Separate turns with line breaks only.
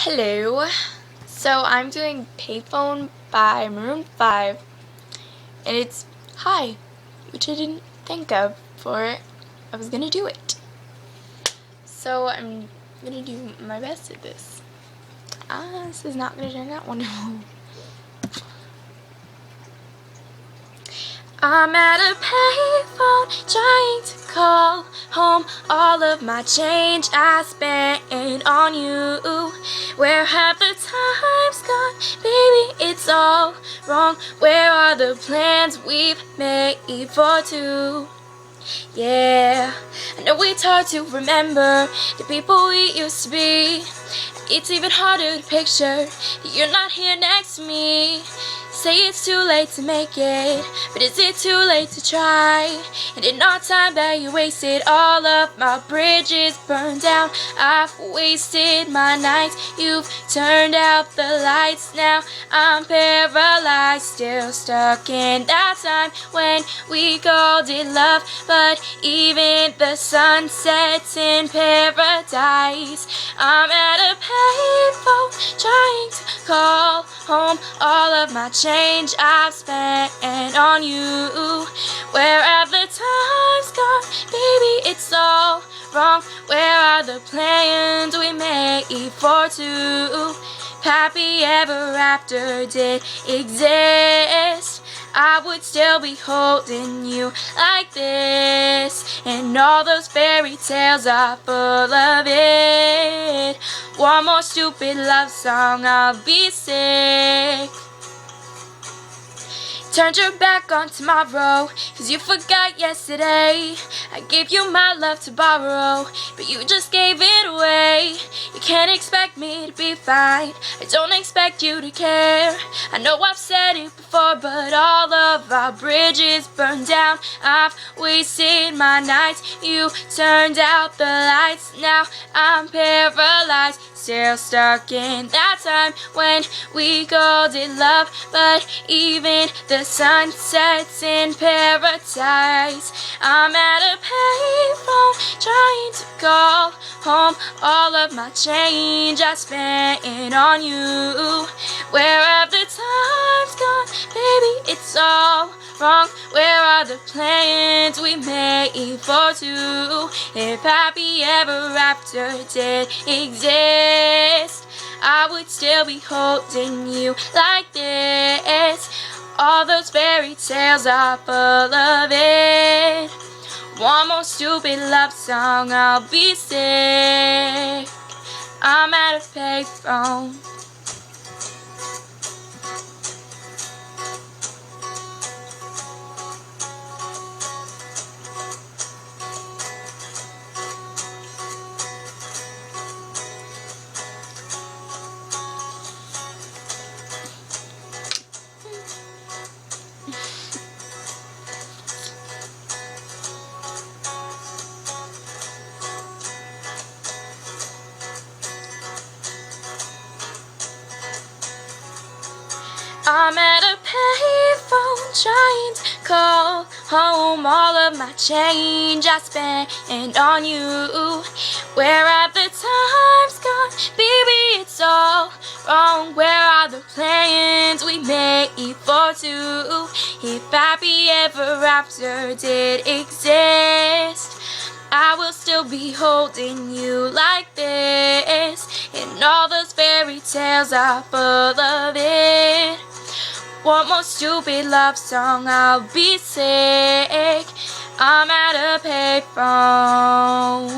Hello. So I'm doing Payphone by Maroon 5, and it's hi, which I didn't think of before I was gonna do it. So I'm gonna do my best at this. This is not gonna turn out wonderful. I'm at a payphone trying to call home all of my change I spent on you. Where have the times gone? Baby, it's all wrong. Where are the plans we've made for two? Yeah, I know it's hard to remember the people we used to be. It's even harder to picture that you're not here next to me. Say it's too late to make it, but is it too late to try? And in our time that you wasted, all of my bridges burned down. I've wasted my nights, you've turned out the lights. Now I'm paralyzed, still stuck in that time when we called it love. But even the sun sets in paradise. I'm at a payphone trying to call home all of my change I've spent on you. Where have the times gone? Baby, it's all wrong. Where are the plans we made for two? Happy ever after did exist, I would still be holding you like this. And all those fairy tales are full of it. One more stupid love song, I'll be sick. Turned your back on tomorrow, 'cause you forgot yesterday. I gave you my love to borrow, but you just gave it away. You can't expect me to be fine, I don't expect you to care. I know I've said it before, but all of our bridges burned down. I've wasted my nights, you turned out the lights. Now I'm paralyzed, still stuck in that time when we called it love. But even the sun sets in paradise. I'm at a payphone trying to call home all of my change I spent on you. Where have the times gone? Baby, it's all wrong. Where are the plans we made for two? If happy ever after did exist, I would still be holding you like this. All those fairy tales are full of it. One more stupid love song, I'll be sick. I'm at a payphone. I'm at a payphone trying to call home all of my change I spent on you. Where have the times gone? Baby, it's all wrong. Where are the plans we made for two? If happy ever after did exist, I will still be holding you like this. And all those fairy tales are full of it. One more stupid love song, I'll be sick. I'm at a payphone.